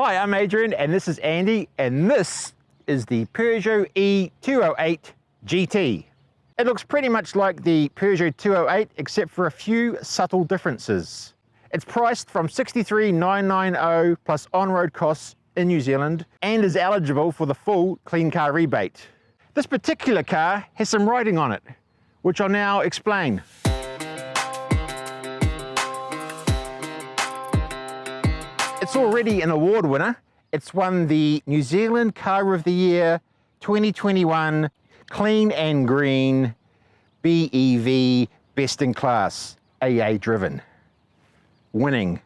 Hi, I'm Adrian and this is Andy, and this is the Peugeot e-208 GT. It looks pretty much like the Peugeot 208 except for a few subtle differences. It's priced from $63,990 plus on-road costs in New Zealand and is eligible for the full Clean Car rebate. This particular car has some writing on it, which I'll now explain. It's already an award winner. It's won the New Zealand Car of the Year 2021 Clean and Green BEV Best in Class AA driven. Winning.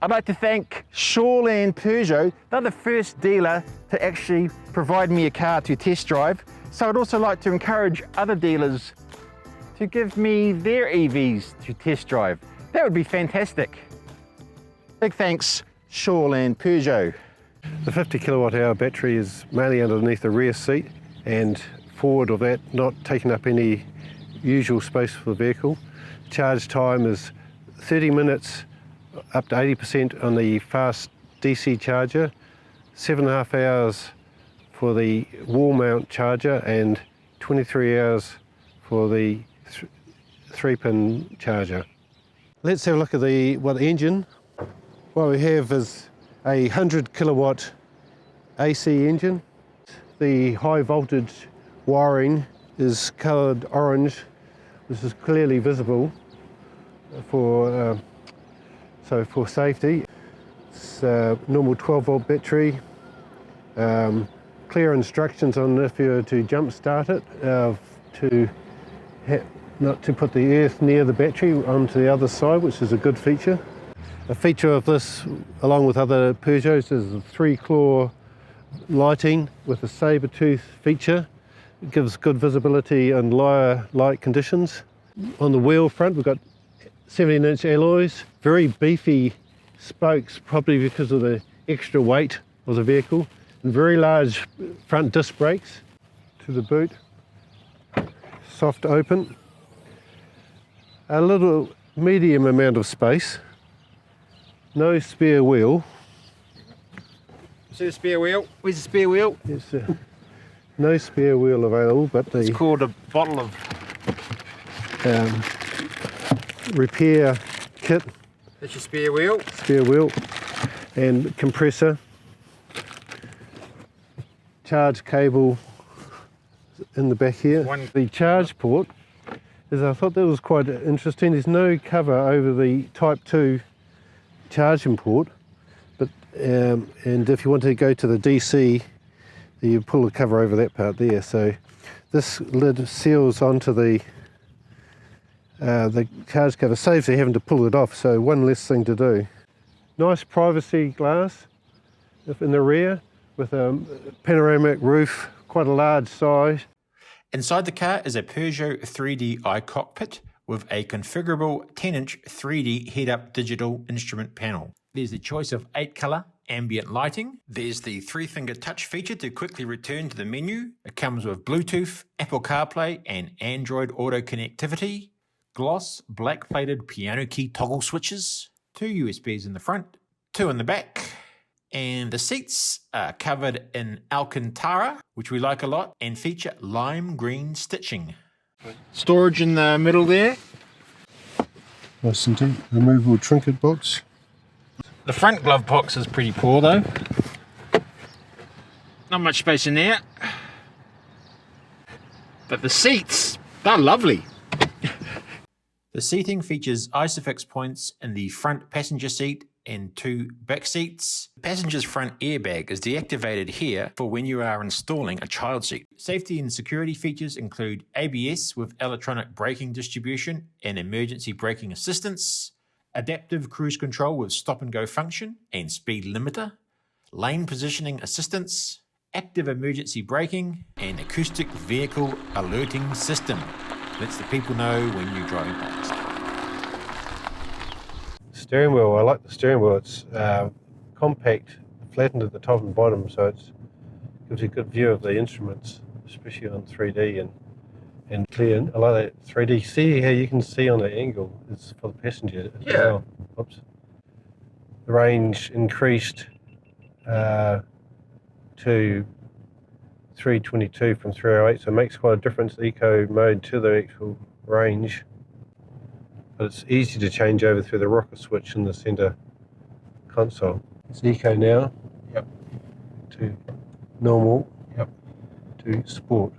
I'd like to thank Shorland Peugeot. They're the first dealer to actually provide me a car to test drive. So I'd also like to encourage other dealers to give me their EVs to test drive. That would be fantastic. Big thanks, Shorland Peugeot. The 50 kilowatt hour battery is mainly underneath the rear seat and forward of that, not taking up any usual space for the vehicle. Charge time is 30 minutes up to 80% on the fast DC charger, 7.5 hours for the wall mount charger and 23 hours for the 3-pin charger. Let's have a look at the engine. What we have is a 100 kilowatt AC engine. The high voltage wiring is coloured orange, which is clearly visible for safety. It's a normal 12 volt battery. Clear instructions on if you were to jump start it, not to put the earth near the battery onto the other side, which is a good feature. A feature of this, along with other Peugeots, is the 3-claw lighting with a saber tooth feature. It gives good visibility in lower light conditions. On the wheel front, we've got 17-inch alloys, very beefy spokes, probably because of the extra weight of the vehicle, and very large front disc brakes. To the boot, soft open, a little medium amount of space, no spare wheel. See the spare wheel? Where's the spare wheel? Yes, no spare wheel available, but it's called a bottle of repair kit. That's your spare wheel? Spare wheel and compressor. Charge cable in the back here. The charge port, I thought that was quite interesting. There's no cover over the Type 2 charging port, but and if you want to go to the DC, you pull the cover over that part there. So this lid seals onto the charge cover, saves you having to pull it off, so one less thing to do. Nice privacy glass in the rear with a panoramic roof, quite a large size. Inside the car is a Peugeot 3D iCockpit with a configurable 10-inch 3D head-up digital instrument panel. There's the choice of 8-colour ambient lighting. There's the 3-finger touch feature to quickly return to the menu. It comes with Bluetooth, Apple CarPlay and Android Auto connectivity. Gloss black-plated piano key toggle switches. 2 USBs in the front, 2 in the back. And the seats are covered in Alcantara, which we like a lot, and feature lime green stitching. Storage in the middle there. Nice and deep. Removable trinket box. The front glove box is pretty poor though. Not much space in there. But the seats, they're lovely. The seating features ISOFIX points in the front passenger seat and 2 back seats. The passenger's front airbag is deactivated here for when you are installing a child seat. Safety and security features include ABS with electronic braking distribution and emergency braking assistance, adaptive cruise control with stop and go function and speed limiter, lane positioning assistance, active emergency braking, and acoustic vehicle alerting system. Lets the people know when you're driving past. Steering wheel, I like the steering wheel. It's compact, flattened at the top and bottom, so it gives you a good view of the instruments, especially on 3D and clear. I like that 3D. See how you can see on the angle. It's for the passenger as well. Oops. The range increased to 322 from 308, so it makes quite a difference, eco mode to the actual range. But it's easy to change over through the rocker switch in the center console. It's eco now. Yep. To normal. Yep. To sport.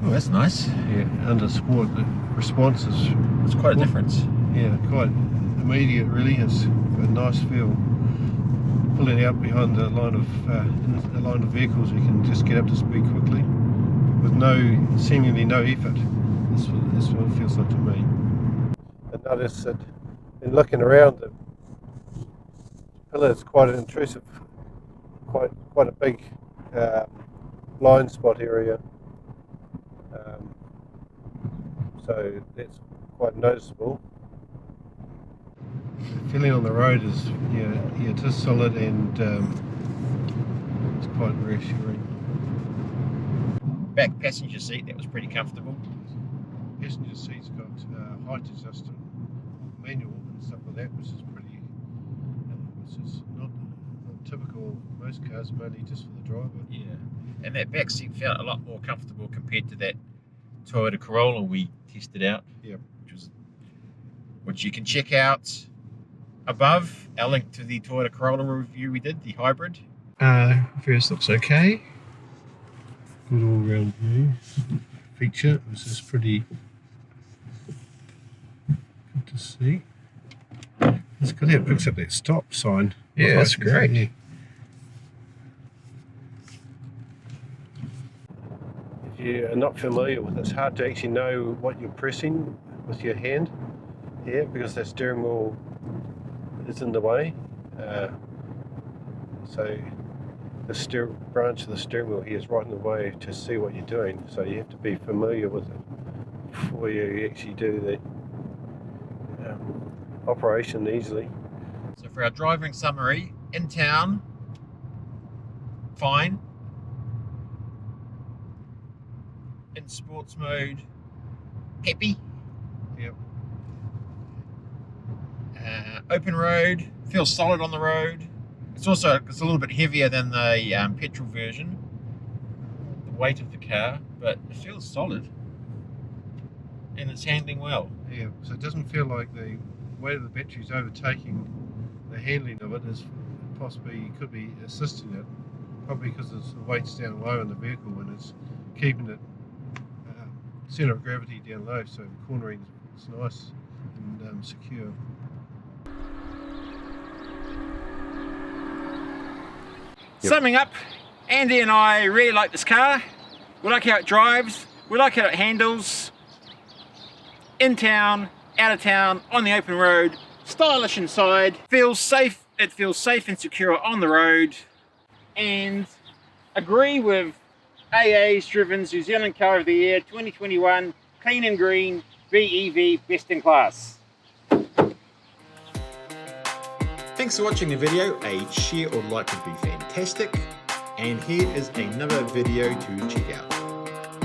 Oh, that's nice. Yeah, under sport the response is... It's quite a difference. Yeah, quite immediate really. It's a nice feel. Pulling out behind the line of vehicles, we can just get up to speed quickly with seemingly no effort. That's what it feels like to me. I notice that in looking around, the pillar is quite an intrusive, quite a big blind spot area. So that's quite noticeable. The feeling on the road is, it is solid and it's quite reassuring. Back passenger seat, that was pretty comfortable. Passenger seat's got height adjusted manual and stuff like that, which is not typical of most cars, mainly just for the driver. Yeah, and that back seat felt a lot more comfortable compared to that Toyota Corolla we tested out. Yep. Which you can check out above, our link to the Toyota Corolla review we did, the hybrid. First looks okay. Good all round view. Feature, which is pretty good to see. It's good how it picks up that stop sign. Yeah, that's great. Yeah. If you are not familiar with it, it's hard to actually know what you're pressing with your hand here because the steering wheel is in the way. So the branch of the steering wheel here is right in the way to see what you're doing. So you have to be familiar with it before you actually do the operation easily. So for our driving summary, in town, fine. In sports mode, peppy. Yep. Open road, feels solid on the road. It's a little bit heavier than the petrol version, the weight of the car, but it feels solid and it's handling well. Yeah, so it doesn't feel like the weight of the battery is overtaking the handling of it. Is possibly could be assisting it, probably because the weight's down low in the vehicle and it's keeping it center of gravity down low, so cornering is nice and secure. Yep. Summing up, Andy and I really like this car. We like how it drives, we like how it handles. In town, out of town, on the open road, stylish inside, feels safe. It feels safe and secure on the road, and agree with AA's Driven's New Zealand Car of the Year 2021 Clean and Green BEV Best in Class. Thanks for watching the video. A share or like would be fantastic. And here is another video to check out.